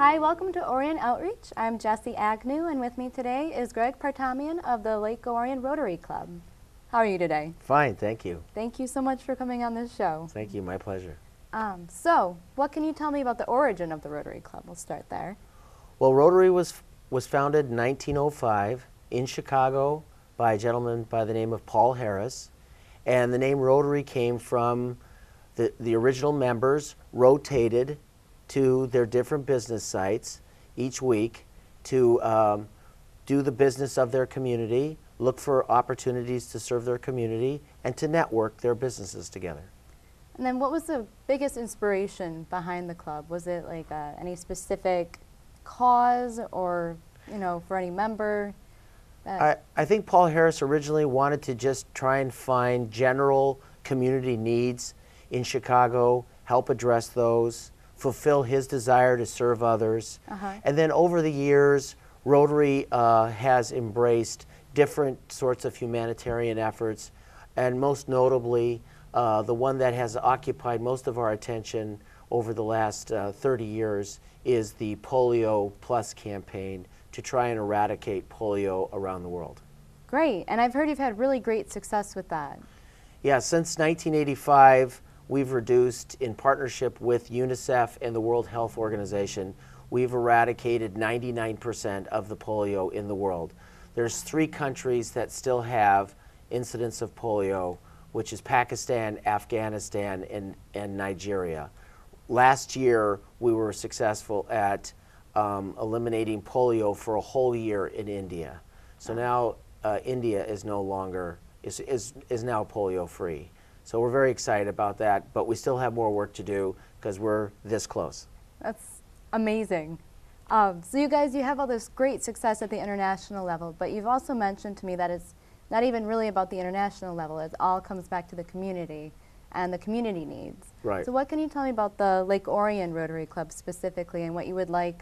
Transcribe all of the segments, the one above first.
Hi, welcome to Orion Outreach. I'm Jessi Agnew, and with me today is Partamian of the Lake Orion Rotary Club. How are you today? Fine, thank you. Thank you so much for coming on this show. Thank you, my pleasure. So, what can you tell me about the origin of the Rotary Club? We'll start there. Well, Rotary was founded in 1905 in Chicago by a gentleman by the name of Paul Harris, and the name Rotary came from the original members rotated to their different business sites each week to do the business of their community, look for opportunities to serve their community, and to network their businesses together. And then what was the biggest inspiration behind the club? Was it like any specific cause or, for any member? I think Paul Harris originally wanted to just try and find general community needs in Chicago, help address those, fulfill his desire to serve others. And then over the years, Rotary has embraced different sorts of humanitarian efforts, and most notably, the one that has occupied most of our attention over the last 30 years is the Polio Plus campaign to try and eradicate polio around the world. Great, and I've heard you've had really great success with that. Yeah, since 1985, we've reduced, in partnership with UNICEF and the World Health Organization, we've eradicated 99% of the polio in the world. There's 3 countries that still have incidents of polio, which is Pakistan, Afghanistan, and Nigeria. Last year, we were successful at eliminating polio for a whole year in India. So now India is no longer, is now polio-free. So we're very excited about that, but we still have more work to do because we're this close. That's amazing. So you guys, you have all this great success at the international level, but you've also mentioned to me that it's not even really about the international level. It all comes back to the community and the community needs. Right. So what can you tell me about the Lake Orion Rotary Club specifically, and what you would like,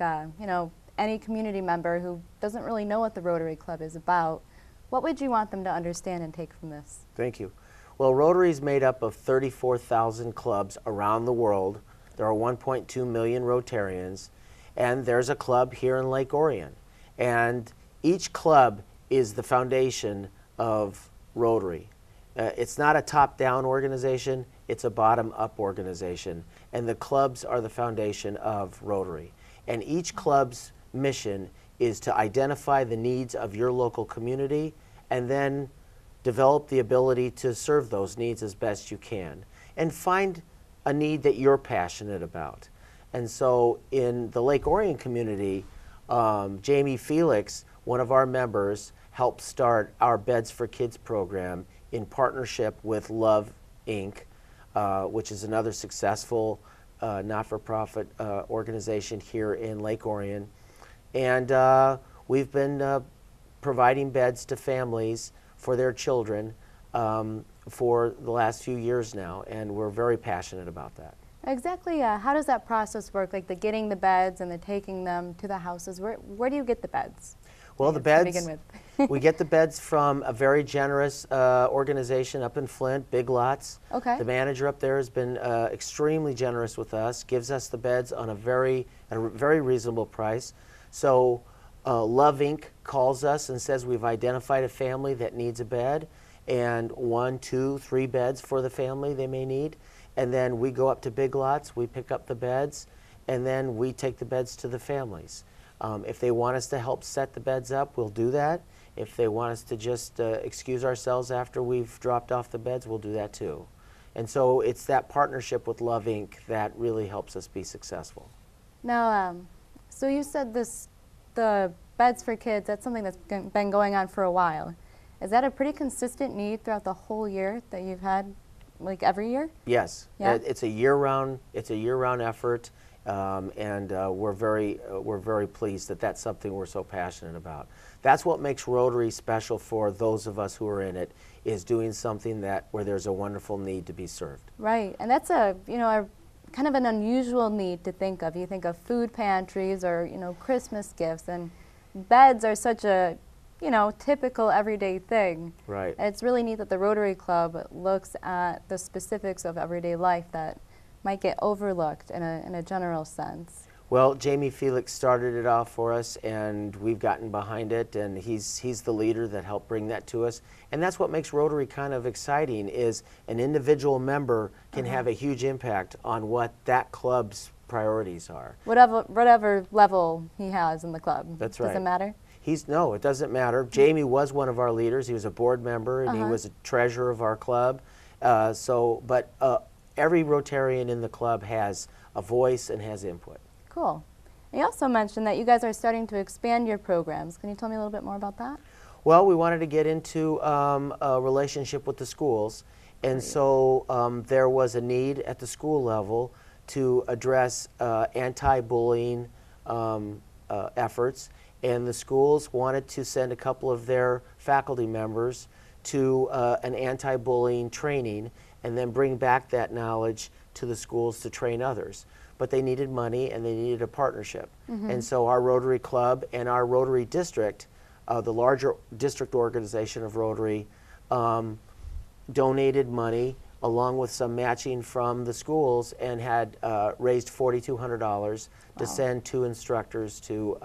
any community member who doesn't really know what the Rotary Club is about, what would you want them to understand and take from this? Thank you. Well, Rotary is made up of 34,000 clubs around the world. There are 1.2 million Rotarians, and there's a club here in Lake Orion. And each club is the foundation of Rotary. It's not a top-down organization, it's a bottom-up organization. And the clubs are the foundation of Rotary. And each club's mission is to identify the needs of your local community and then develop the ability to serve those needs as best you can. And find a need that you're passionate about. And so in the Lake Orion community, Jamie Felix, one of our members, helped start our Beds for Kids program in partnership with Love Inc., which is another successful not-for-profit organization here in Lake Orion. And we've been providing beds to families for their children for the last few years now, and we're very passionate about that. Exactly. How does that process work, like the getting the beds and the taking them to the houses? Where do you get the beds? Well, the beds, we get the beds from a very generous organization up in Flint, Big Lots. Okay. The manager up there has been extremely generous with us, gives us the beds on a very reasonable price. So Love Inc. calls us and says we've identified a family that needs a bed, and 1, 2, 3 beds for the family they may need. And then we go up to Big Lots, we pick up the beds, and then we take the beds to the families. If they want us to help set the beds up, we'll do that. If they want us to just excuse ourselves after we've dropped off the beds, we'll do that too. And so it's that partnership with Love Inc. that really helps us be successful. Now, so you said the Beds for Kids, that's something that's been going on for a while. Is that a pretty consistent need throughout the whole year that you've had, like every year? Yes. Yeah? It's a year-round effort. And we're very pleased that that's something we're so passionate about. That's what makes Rotary special for those of us who are in it, is doing something where there's a wonderful need to be served. Right, and that's a kind of an unusual need to think of. You think of food pantries or Christmas gifts, and beds are such a typical everyday thing. Right. And it's really neat that the Rotary Club looks at the specifics of everyday life that might get overlooked in a general sense. Well, Jamie Felix started it off for us, and we've gotten behind it, and he's the leader that helped bring that to us. And that's what makes Rotary kind of exciting, is an individual member can have a huge impact on what that club's priorities are. Whatever level he has in the club. That's right. Does it matter? No, it doesn't matter. Jamie was one of our leaders. He was a board member, and he was a treasurer of our club. But every Rotarian in the club has a voice and has input. Cool. You also mentioned that you guys are starting to expand your programs. Can you tell me a little bit more about that? Well, we wanted to get into a relationship with the schools, and so there was a need at the school level to address anti-bullying efforts, and the schools wanted to send a couple of their faculty members to an anti-bullying training and then bring back that knowledge to the schools to train others. But they needed money and they needed a partnership. And so our Rotary Club and our Rotary District, the larger district organization of Rotary, donated money along with some matching from the schools and had raised $4,200 to send 2 instructors to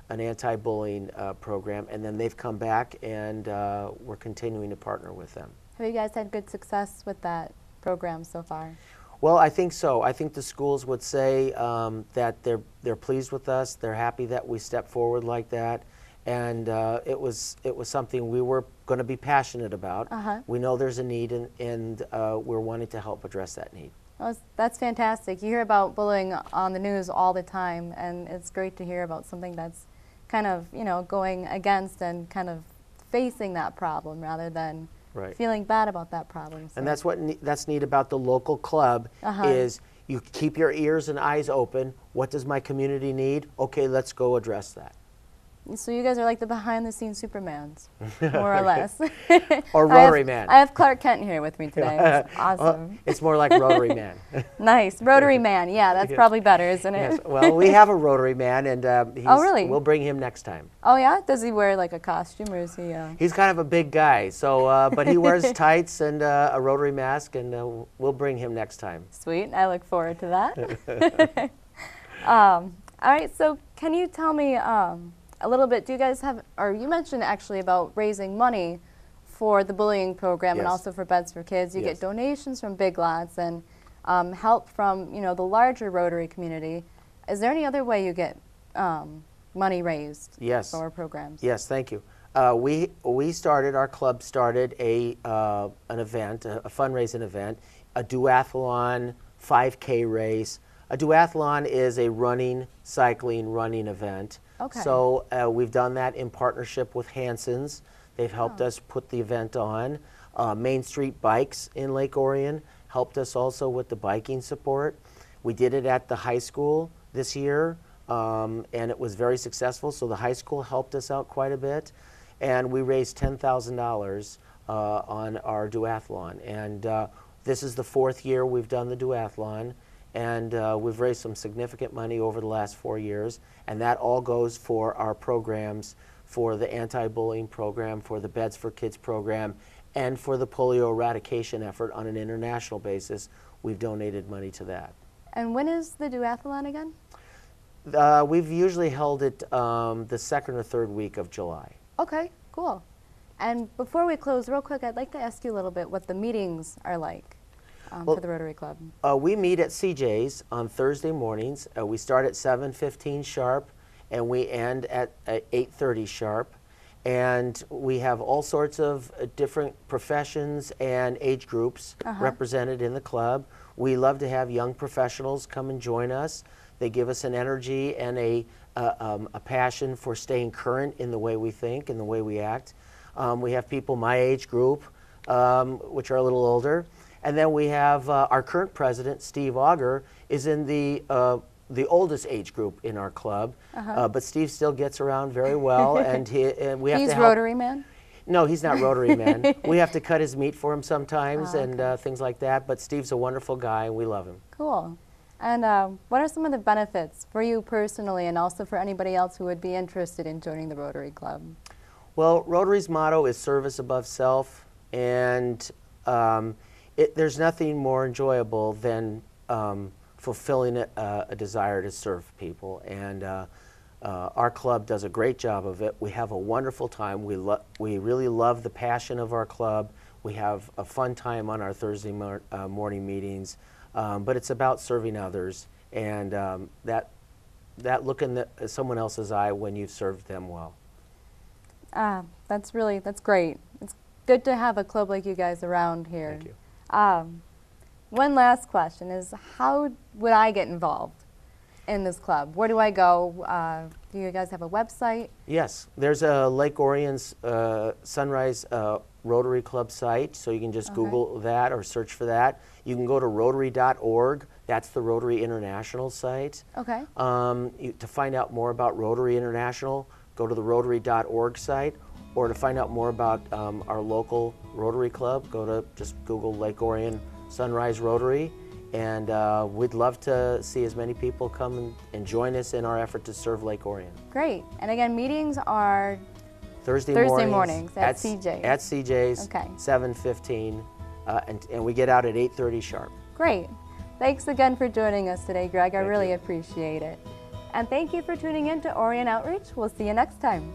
an anti-bullying program, and then they've come back and we're continuing to partner with them. Have you guys had good success with that program so far? Well, I think so. I think the schools would say that they're pleased with us. They're happy that we stepped forward like that, and it was something we were going to be passionate about. We know there's a need, and we're wanting to help address that need. Well, that's fantastic. You hear about bullying on the news all the time, and it's great to hear about something that's kind of, going against and kind of facing that problem rather than feeling bad about that problem. So. And that's neat about the local club is you keep your ears and eyes open. What does my community need? Okay, let's go address that. So you guys are like the behind-the-scenes Supermans, more or less. Or Rotary Man. I have Clark Kent here with me today. It's awesome. It's more like Rotary Man. Nice. Rotary Man. Yeah, that's probably better, isn't it? Yes. Well, we have a Rotary Man, and really? We'll bring him next time. Oh, yeah? Does he wear like a costume, or is he... He's kind of a big guy, so but he wears tights and a Rotary mask, and we'll bring him next time. Sweet. I look forward to that. All right, so can you tell me... a little bit, do you guys have, or you mentioned actually about raising money for the bullying program and also for Beds for Kids. You get donations from Big Lots and help from, the larger Rotary community. Is there any other way you get money raised for programs? Yes, thank you. Our club started an event, a fundraising event, a duathlon 5K race. A duathlon is a running event. Okay. So we've done that in partnership with Hanson's. They've helped us put the event on. Main Street Bikes in Lake Orion helped us also with the biking support. We did it at the high school this year, and it was very successful, so the high school helped us out quite a bit. And we raised $10,000 on our duathlon. And this is the 4th year we've done the duathlon. And we've raised some significant money over the last 4 years, and that all goes for our programs, for the anti-bullying program, for the Beds for Kids program, and for the polio eradication effort on an international basis. We've donated money to that. And when is the duathlon again? We've usually held it the 2nd or 3rd week of July. Okay, cool. And before we close, real quick, I'd like to ask you a little bit what the meetings are like. For the Rotary Club? We meet at CJ's on Thursday mornings. We start at 7:15 sharp, and we end at 8:30 sharp. And we have all sorts of different professions and age groups represented in the club. We love to have young professionals come and join us. They give us an energy and a passion for staying current in the way we think and the way we act. We have people my age group, which are a little older. And then we have our current president, Steve Auger, is in the oldest age group in our club. But Steve still gets around very well, and we have to help. He's Rotary Man? No, he's not Rotary Man. We have to cut his meat for him sometimes and things like that. But Steve's a wonderful guy, and we love him. Cool. And what are some of the benefits for you personally, and also for anybody else who would be interested in joining the Rotary Club? Well, Rotary's motto is service above self, and there's nothing more enjoyable than fulfilling a desire to serve people. And our club does a great job of it. We have a wonderful time. We really love the passion of our club. We have a fun time on our Thursday morning meetings, but it's about serving others, and that look in someone else's eye when you've served them well. That's great. It's good to have a club like you guys around here. Thank you. One last question is, how would I get involved in this club? Where do I go? Do you guys have a website? Yes, there's a Lake Orion's Sunrise Rotary Club site, so you can just Google that or search for that. You can go to Rotary.org. That's the Rotary International site. Okay. To find out more about Rotary International, go to the Rotary.org site, or to find out more about our local Rotary Club, just Google Lake Orion Sunrise Rotary, and we'd love to see as many people come and join us in our effort to serve Lake Orion. Great. And again, meetings are Thursday mornings at CJ's. At CJ's, okay. 7:15, and we get out at 8:30 sharp. Great. Thanks again for joining us today, Greg. I really appreciate it. And thank you for tuning in to Orion Outreach. We'll see you next time.